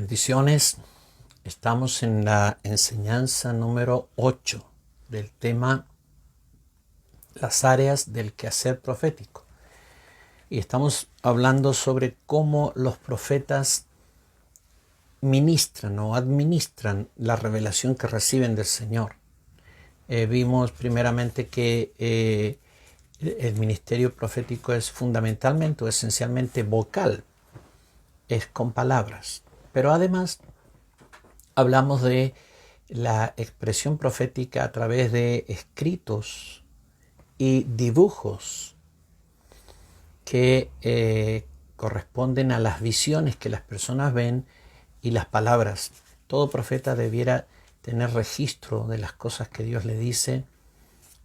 Bendiciones. Estamos en la enseñanza número 8 del tema las áreas del quehacer profético. Y estamos hablando sobre cómo los profetas ministran o administran la revelación que reciben del Señor. Vimos primeramente que el ministerio profético es fundamentalmente o esencialmente vocal, es con palabras. Pero además hablamos de la expresión profética a través de escritos y dibujos que corresponden a las visiones que las personas ven y las palabras. Todo profeta debiera tener registro de las cosas que Dios le dice,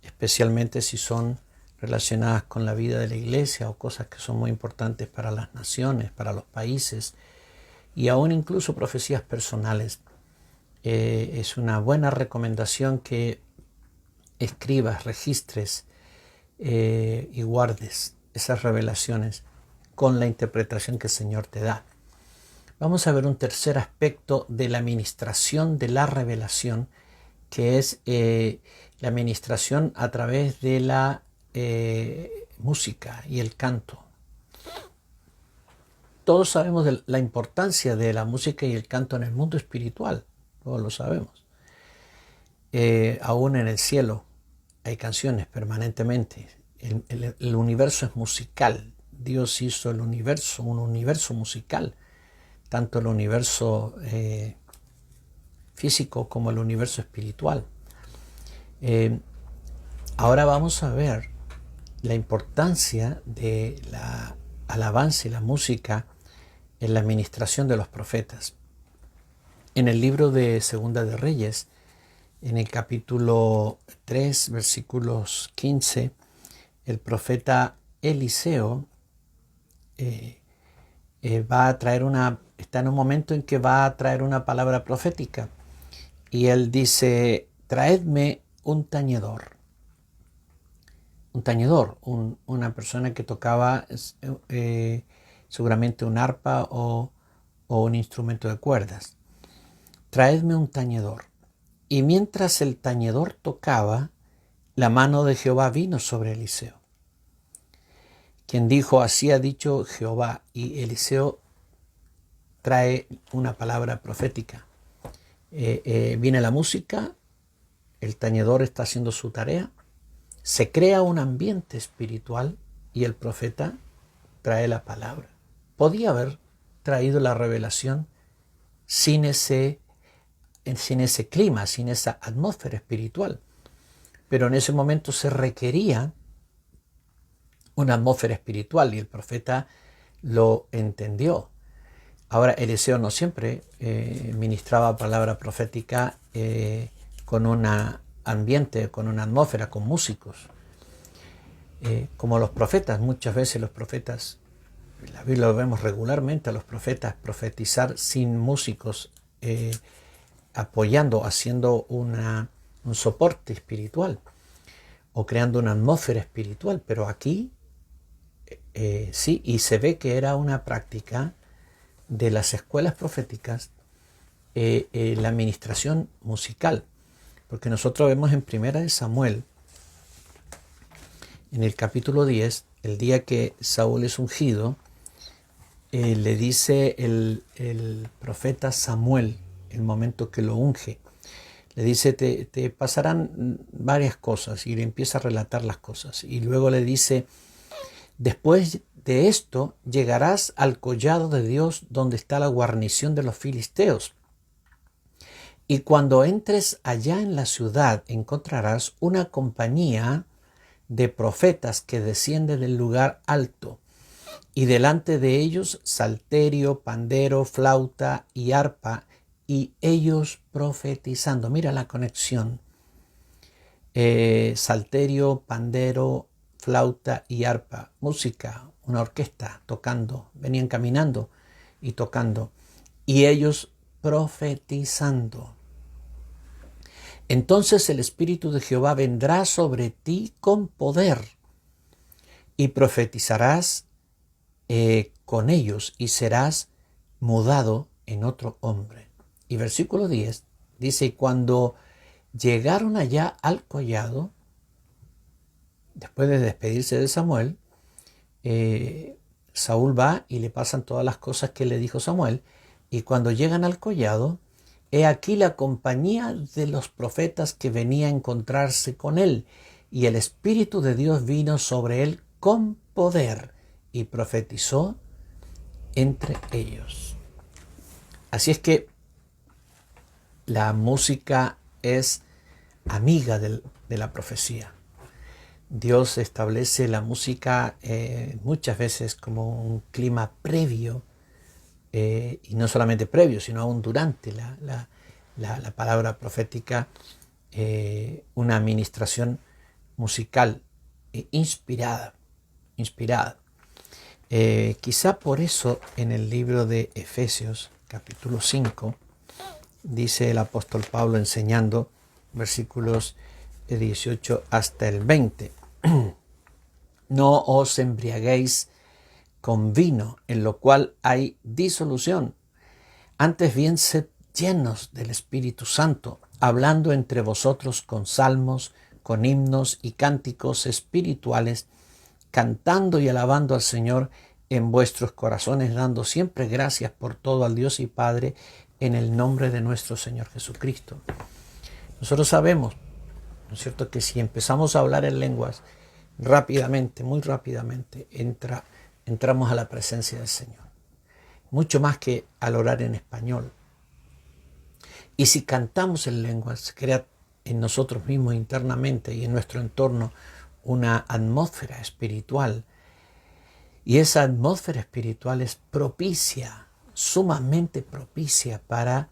especialmente si son relacionadas con la vida de la iglesia o cosas que son muy importantes para las naciones, para los países y aún incluso profecías personales. Es una buena recomendación que escribas, registres y guardes esas revelaciones con la interpretación que el Señor te da. Vamos a ver un tercer aspecto de la ministración de la revelación, que es la ministración a través de la música y el canto. Todos sabemos de la importancia de la música y el canto en el mundo espiritual, todos lo sabemos. Aún en el cielo hay canciones permanentemente. El universo es musical. Dios hizo el universo, un universo musical, tanto el universo físico como el universo espiritual. Ahora vamos a ver la importancia de la alabanza y la música en la administración de los profetas. En el libro de Segunda de Reyes, en el capítulo 3, versículos 15, el profeta Eliseo está en un momento en que va a traer una palabra profética. Y él dice, traedme un tañedor. Un tañedor, una persona que tocaba seguramente un arpa o un instrumento de cuerdas. Traedme un tañedor. Y mientras el tañedor tocaba, la mano de Jehová vino sobre Eliseo, quien dijo, así ha dicho Jehová. Y Eliseo trae una palabra profética. Viene la música, el tañedor está haciendo su tarea, se crea un ambiente espiritual y el profeta trae la palabra. Podía haber traído la revelación sin ese clima, sin esa atmósfera espiritual. Pero en ese momento se requería una atmósfera espiritual y el profeta lo entendió. Ahora, Eliseo no siempre ministraba palabra profética con un ambiente, con una atmósfera, con músicos. Como los profetas, muchas veces los profetas, en la Biblia lo vemos regularmente a los profetas profetizar sin músicos, apoyando, haciendo un soporte espiritual o creando una atmósfera espiritual. Pero aquí sí, y se ve que era una práctica de las escuelas proféticas la administración musical, porque nosotros vemos en Primera de Samuel, en el capítulo 10, el día que Saúl es ungido, le dice el profeta Samuel, el momento que lo unge, le dice, te pasarán varias cosas, y le empieza a relatar las cosas, y luego le dice, después de esto llegarás al collado de Dios donde está la guarnición de los filisteos. Y cuando entres allá en la ciudad encontrarás una compañía de profetas que desciende del lugar alto. Y delante de ellos salterio, pandero, flauta y arpa, y ellos profetizando. Mira la conexión. Salterio, pandero, flauta y arpa, música, una orquesta tocando, venían caminando y tocando, y ellos profetizando. Entonces el Espíritu de Jehová vendrá sobre ti con poder, y profetizarás con ellos, y serás mudado en otro hombre. Y versículo 10 dice, y cuando llegaron allá al collado, después de despedirse de Samuel, Saúl va y le pasan todas las cosas que le dijo Samuel. Y cuando llegan al collado, he aquí la compañía de los profetas que venía a encontrarse con él. Y el Espíritu de Dios vino sobre él con poder y profetizó entre ellos. Así es que la música es amiga de la profecía. Dios establece la música muchas veces como un clima previo, y no solamente previo, sino aún durante la palabra profética, una administración musical inspirada. Quizá por eso en el libro de Efesios, capítulo 5, dice el apóstol Pablo enseñando versículos 18 hasta el 20. No os embriaguéis con vino, en lo cual hay disolución. Antes bien, sed llenos del Espíritu Santo, hablando entre vosotros con salmos, con himnos y cánticos espirituales, cantando y alabando al Señor en vuestros corazones, dando siempre gracias por todo al Dios y Padre, en el nombre de nuestro Señor Jesucristo. Nosotros sabemos, ¿no es cierto?, que si empezamos a hablar en lenguas rápidamente, muy rápidamente, entramos a la presencia del Señor. Mucho más que al orar en español. Y si cantamos en lenguas, se crea en nosotros mismos internamente y en nuestro entorno una atmósfera espiritual. Y esa atmósfera espiritual es propicia, sumamente propicia para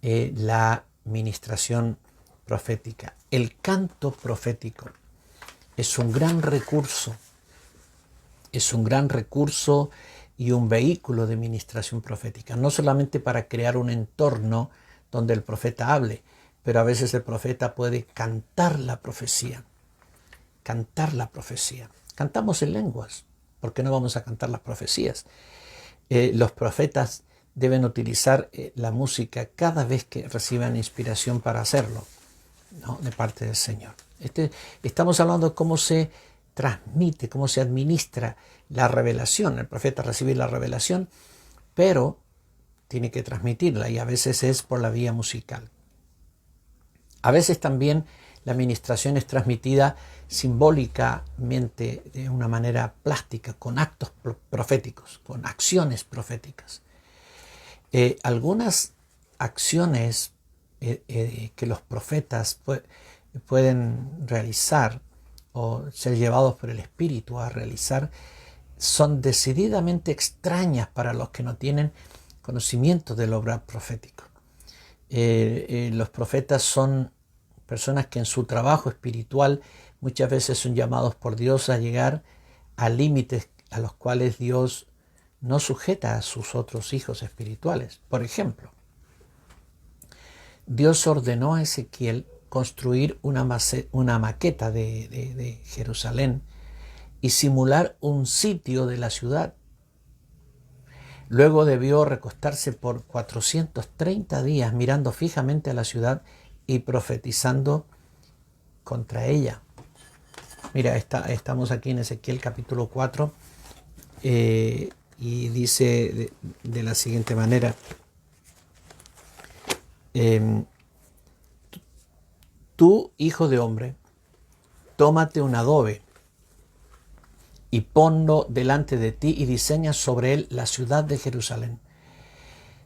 la ministración profética. El canto profético es un gran recurso y un vehículo de ministración profética, no solamente para crear un entorno donde el profeta hable, pero a veces el profeta puede cantar la profecía. Cantamos en lenguas, ¿por qué no vamos a cantar las profecías? Los profetas deben utilizar la música cada vez que reciban inspiración para hacerlo, ¿no?, de parte del Señor. Estamos hablando de cómo se transmite, cómo se administra la revelación. El profeta recibe la revelación, pero tiene que transmitirla, y a veces es por la vía musical. A veces también la administración es transmitida simbólicamente, de una manera plástica, con actos proféticos, con acciones proféticas. Algunas acciones que los profetas pueden realizar o ser llevados por el Espíritu a realizar son decididamente extrañas para los que no tienen conocimiento del obrar profético. Los profetas son personas que en su trabajo espiritual muchas veces son llamados por Dios a llegar a límites a los cuales Dios no sujeta a sus otros hijos espirituales. Por ejemplo, Dios ordenó a Ezequiel construir una maqueta de Jerusalén y simular un sitio de la ciudad. Luego debió recostarse por 430 días mirando fijamente a la ciudad y profetizando contra ella. Mira, estamos aquí en Ezequiel capítulo 4 y dice de la siguiente manera: tú, hijo de hombre, tómate un adobe y ponlo delante de ti y diseña sobre él la ciudad de Jerusalén.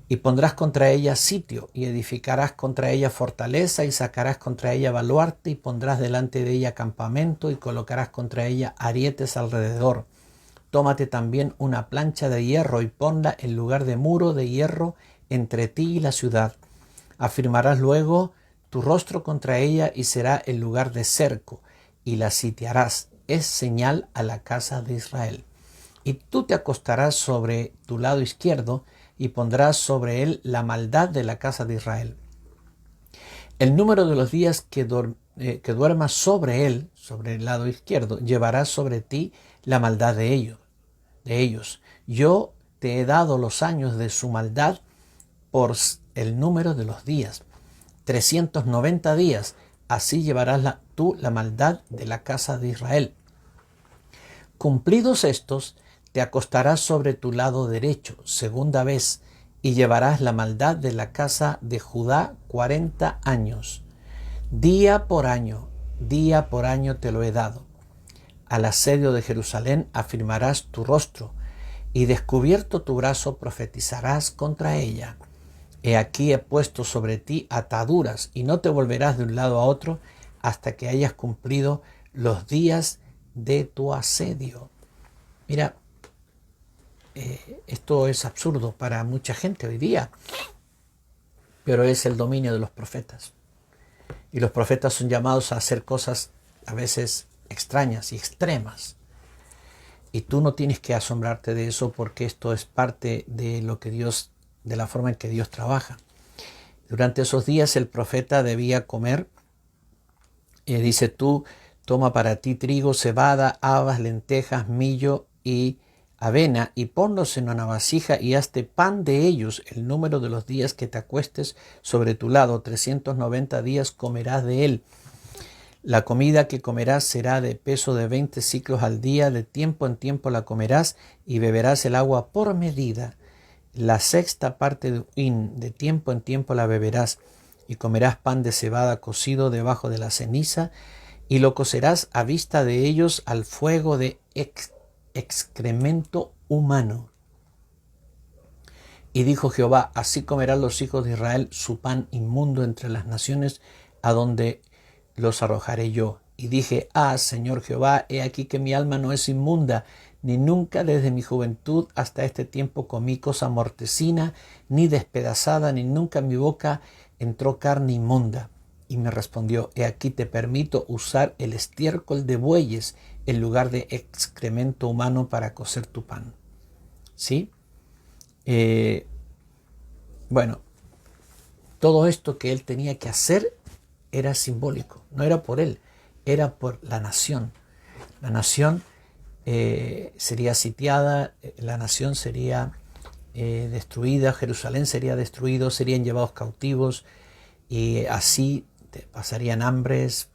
Y pondrás contra ella sitio y edificarás contra ella fortaleza y sacarás contra ella baluarte y pondrás delante de ella campamento y colocarás contra ella arietes alrededor. Tómate también una plancha de hierro y ponla en lugar de muro de hierro entre ti y la ciudad. Afirmarás luego tu rostro contra ella y será el lugar de cerco y la sitiarás. Es señal a la casa de Israel. Y tú te acostarás sobre tu lado izquierdo y pondrás sobre él la maldad de la casa de Israel. El número de los días que duermas sobre él, sobre el lado izquierdo, llevarás sobre ti la maldad de ellos. Yo te he dado los años de su maldad por el número de los días. 390 días. Así llevarás tú la maldad de la casa de Israel. Cumplidos estos, te acostarás sobre tu lado derecho, segunda vez, y llevarás la maldad de la casa de Judá 40 años. Día por año te lo he dado. Al asedio de Jerusalén afirmarás tu rostro, y descubierto tu brazo profetizarás contra ella. He aquí he puesto sobre ti ataduras, y no te volverás de un lado a otro hasta que hayas cumplido los días de tu asedio. Mira, esto es absurdo para mucha gente hoy día, pero es el dominio de los profetas. Y los profetas son llamados a hacer cosas a veces extrañas y extremas. Y tú no tienes que asombrarte de eso, porque esto es parte de lo que Dios, de la forma en que Dios trabaja. Durante esos días el profeta debía comer. Dice tú, toma para ti trigo, cebada, habas, lentejas, millo y avena, y ponlos en una vasija y hazte pan de ellos el número de los días que te acuestes sobre tu lado. 390 días comerás de él. La comida que comerás será de peso de 20 siclos al día, de tiempo en tiempo la comerás, y beberás el agua por medida. La sexta parte de un hin, de tiempo en tiempo la beberás, y comerás pan de cebada cocido debajo de la ceniza, y lo cocerás a vista de ellos al fuego de excremento humano. Y dijo Jehová, así comerán los hijos de Israel su pan inmundo entre las naciones, a donde los arrojaré yo. Y dije, Señor Jehová, he aquí que mi alma no es inmunda, ni nunca desde mi juventud hasta este tiempo comí cosa mortecina, ni despedazada, ni nunca en mi boca entró carne inmunda. Y me respondió, he aquí te permito usar el estiércol de bueyes en lugar de excremento humano para cocer tu pan. ¿Sí? Bueno, todo esto que él tenía que hacer era simbólico, no era por él, era por la nación. La nación sería sitiada, la nación sería destruida, Jerusalén sería destruido, serían llevados cautivos, y así pasarían hambres,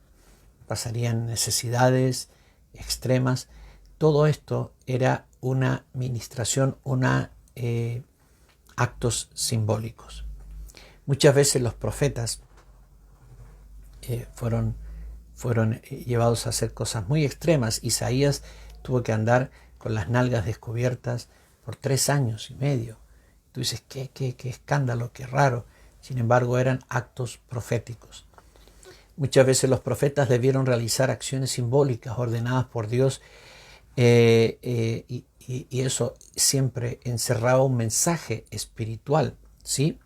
pasarían necesidades extremas. Todo esto era una ministración, actos simbólicos. Muchas veces los profetas fueron llevados a hacer cosas muy extremas. Isaías tuvo que andar con las nalgas descubiertas por 3 años y medio. Tú dices, qué escándalo, qué raro. Sin embargo, eran actos proféticos. Muchas veces los profetas debieron realizar acciones simbólicas ordenadas por Dios, y eso siempre encerraba un mensaje espiritual, ¿sí?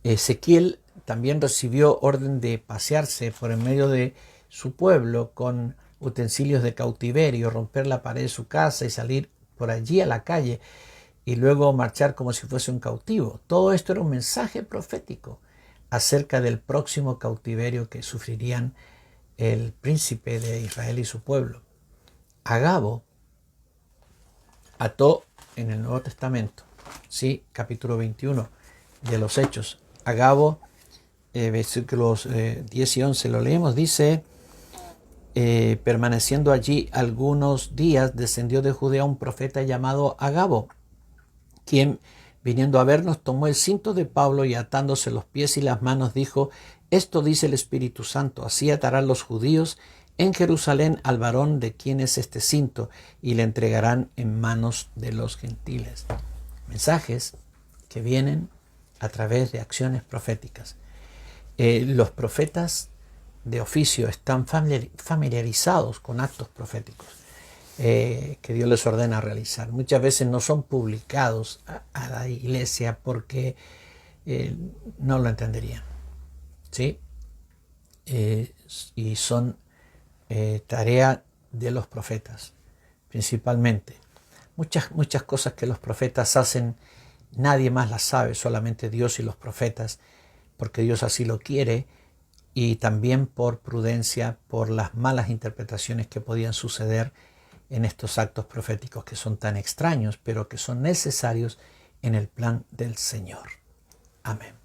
Ezequiel también recibió orden de pasearse por en medio de su pueblo con utensilios de cautiverio, romper la pared de su casa y salir por allí a la calle y luego marchar como si fuese un cautivo. Todo esto era un mensaje profético acerca del próximo cautiverio que sufrirían el príncipe de Israel y su pueblo. Agabo ató en el Nuevo Testamento, ¿sí? Capítulo 21 de los Hechos. Agabo, versículos 10 y 11 lo leemos, dice, permaneciendo allí algunos días, descendió de Judea un profeta llamado Agabo, quien, viniendo a vernos, tomó el cinto de Pablo y atándose los pies y las manos, dijo, esto dice el Espíritu Santo, así atarán los judíos en Jerusalén al varón de quien es este cinto, y le entregarán en manos de los gentiles. Mensajes que vienen a través de acciones proféticas. Los profetas de oficio están familiarizados con actos proféticos que Dios les ordena realizar. Muchas veces no son publicados a la iglesia porque no lo entenderían, ¿sí? Y son tarea de los profetas principalmente. Muchas cosas que los profetas hacen, nadie más las sabe, solamente Dios y los profetas, porque Dios así lo quiere, y también por prudencia, por las malas interpretaciones que podían suceder en estos actos proféticos que son tan extraños, pero que son necesarios en el plan del Señor. Amén.